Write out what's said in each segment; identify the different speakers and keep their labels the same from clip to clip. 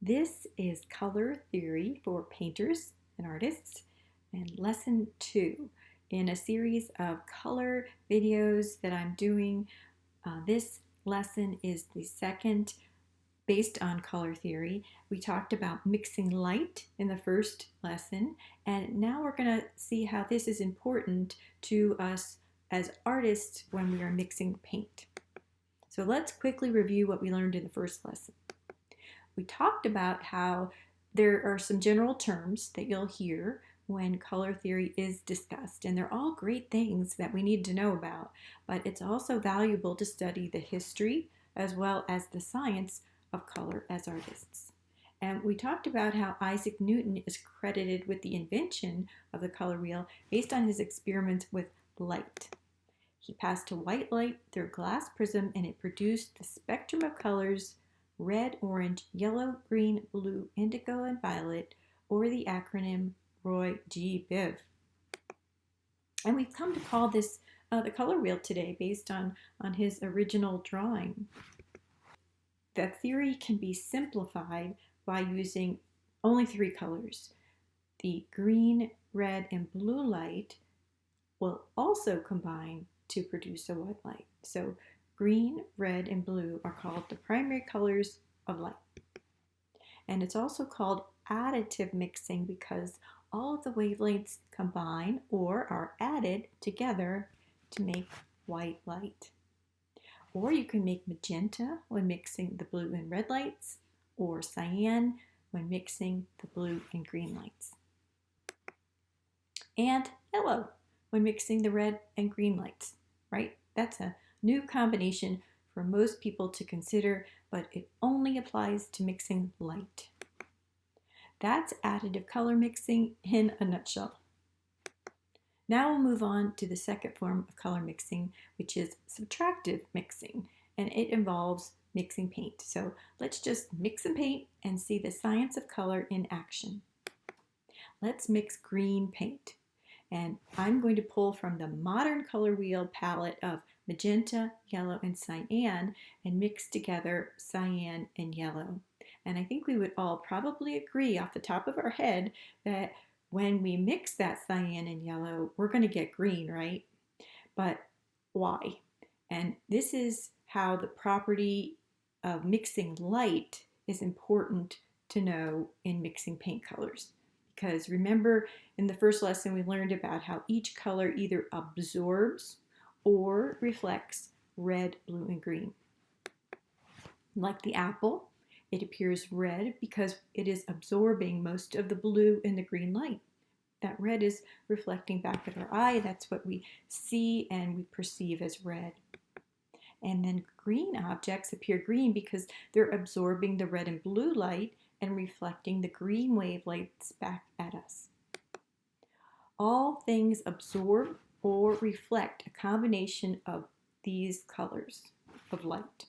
Speaker 1: This is color theory for painters and artists, and lesson 2 in a series of color videos that I'm doing. This lesson is the second based on color theory. We talked about mixing light in the first lesson, and now we're going to see how this is important to us as artists when we are mixing paint. So let's quickly review what we learned in the first lesson. We talked about how there are some general terms that you'll hear when color theory is discussed, and they're all great things that we need to know about, but it's also valuable to study the history as well as the science of color as artists. And we talked about how Isaac Newton is credited with the invention of the color wheel based on his experiments with light. He passed a white light through a glass prism and it produced the spectrum of colors: red, orange, yellow, green, blue, indigo, and violet, or the acronym Roy G. Biv. And we've come to call this the color wheel today based on his original drawing. The theory can be simplified by using only 3 colors. The green, red, and blue light will also combine to produce a white light. So green, red, and blue are called the primary colors of light. And it's also called additive mixing because all of the wavelengths combine or are added together to make white light. Or you can make magenta when mixing the blue and red lights, or cyan when mixing the blue and green lights. And yellow when mixing the red and green lights, right? That's a new combination for most people to consider, but it only applies to mixing light. That's additive color mixing in a nutshell. Now we'll move on to the second form of color mixing, which is subtractive mixing, and it involves mixing paint. So let's just mix some paint and see the science of color in action. Let's mix green paint. And I'm going to pull from the modern color wheel palette of magenta, yellow, and cyan and mix together cyan and yellow. And I think we would all probably agree off the top of our head that when we mix that cyan and yellow, we're going to get green, right? But why? And this is how the property of mixing light is important to know in mixing paint colors. Because remember, in the first lesson, we learned about how each color either absorbs or reflects red, blue, and green. Like the apple, it appears red because it is absorbing most of the blue and the green light. That red is reflecting back at our eye. That's what we see and we perceive as red. And then green objects appear green because they're absorbing the red and blue light and reflecting the green wavelengths back at us. All things absorb or reflect a combination of these colors of light.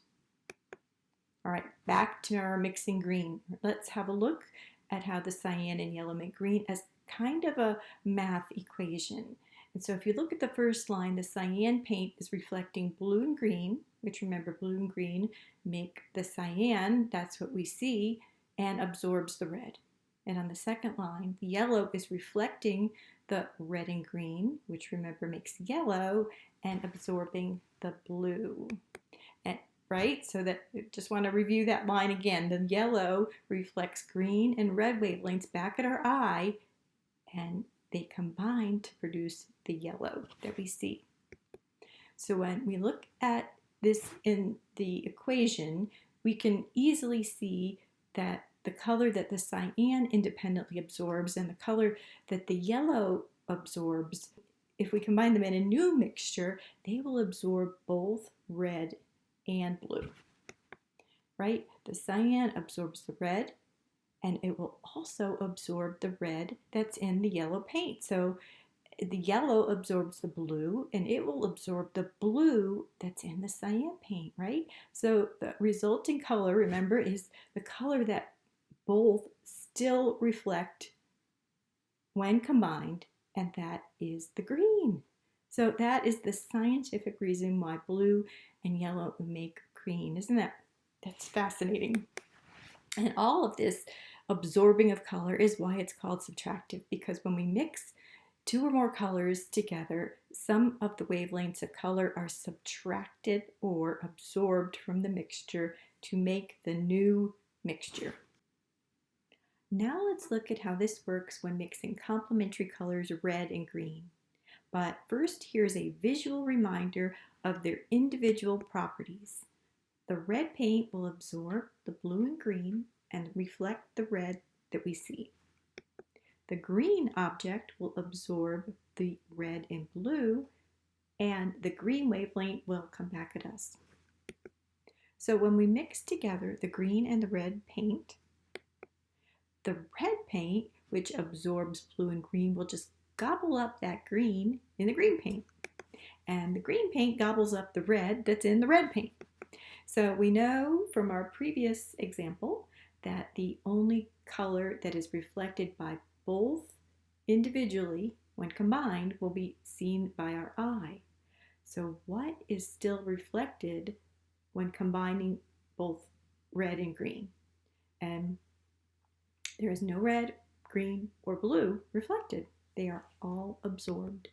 Speaker 1: All right, back to our mixing green. Let's have a look at how the cyan and yellow make green as kind of a math equation. And so if you look at the first line, the cyan paint is reflecting blue and green, which remember blue and green make the cyan, that's what we see, and absorbs the red. And on the second line, the yellow is reflecting the red and green, which remember makes yellow, and absorbing the blue. And, right? So that, just want to review that line again. The yellow reflects green and red wavelengths back at our eye, and they combine to produce the yellow that we see. So when we look at this in the equation, we can easily see that the color that the cyan independently absorbs and the color that the yellow absorbs, if we combine them in a new mixture, they will absorb both red and blue, right? The cyan absorbs the red, and it will also absorb the red that's in the yellow paint. So the yellow absorbs the blue, and it will absorb the blue that's in the cyan paint, right? So the resulting color, remember, is the color that both still reflect when combined, and that is the green. So that is the scientific reason why blue and yellow make green. Isn't that's fascinating? And all of this absorbing of color is why it's called subtractive, because when we mix two or more colors together, some of the wavelengths of color are subtracted or absorbed from the mixture to make the new mixture. Now let's look at how this works when mixing complementary colors red and green. But first, here's a visual reminder of their individual properties. The red paint will absorb the blue and green and reflect the red that we see. The green object will absorb the red and blue, and the green wavelength will come back at us. So when we mix together the green and the red paint, the red paint, which absorbs blue and green, will just gobble up that green in the green paint. And the green paint gobbles up the red that's in the red paint. So we know from our previous example that the only color that is reflected by both individually when combined will be seen by our eye. So what is still reflected when combining both red and green? And there is no red, green, or blue reflected. They are all absorbed.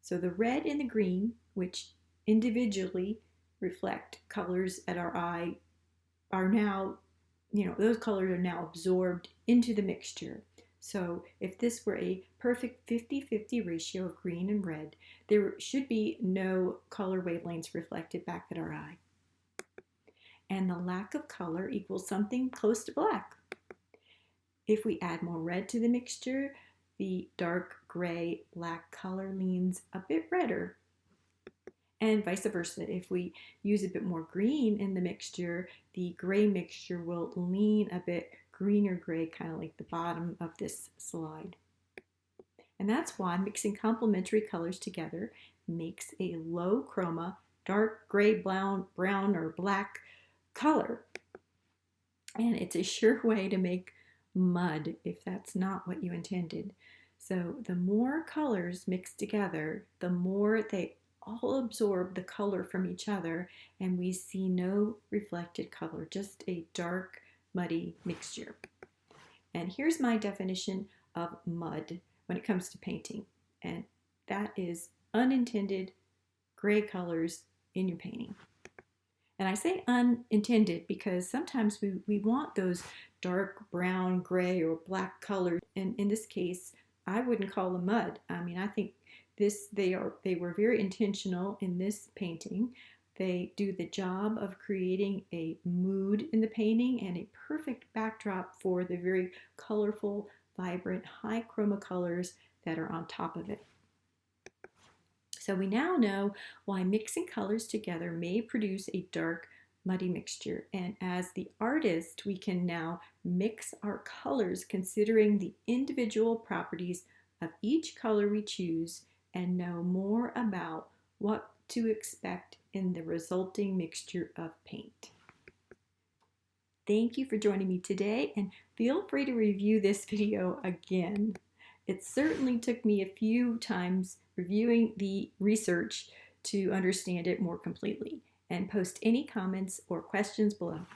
Speaker 1: So the red and the green, which individually reflect colors at our eye, are now, those colors are now absorbed into the mixture. So if this were a perfect 50-50 ratio of green and red, there should be no color wavelengths reflected back at our eye. And the lack of color equals something close to black. If we add more red to the mixture, the dark gray black color leans a bit redder. And vice versa, if we use a bit more green in the mixture, the gray mixture will lean a bit greener gray, kind of like the bottom of this slide. And that's why mixing complementary colors together makes a low chroma, dark gray, brown, or black color. And it's a sure way to make mud if that's not what you intended. So the more colors mixed together, the more they all absorb the color from each other, and we see no reflected color, just a dark, muddy mixture. And here's my definition of mud when it comes to painting, and that is unintended gray colors in your painting. And I say unintended because sometimes we want those dark brown, gray, or black colors, and in this case, I wouldn't call them mud. I mean, I think they were very intentional in this painting. They do the job of creating a mood in the painting and a perfect backdrop for the very colorful, vibrant, high chroma colors that are on top of it. So we now know why mixing colors together may produce a dark, muddy mixture. And as the artist, we can now mix our colors considering the individual properties of each color we choose and know more about what to expect in the resulting mixture of paint. Thank you for joining me today, and feel free to review this video again. It certainly took me a few times reviewing the research to understand it more completely, and post any comments or questions below.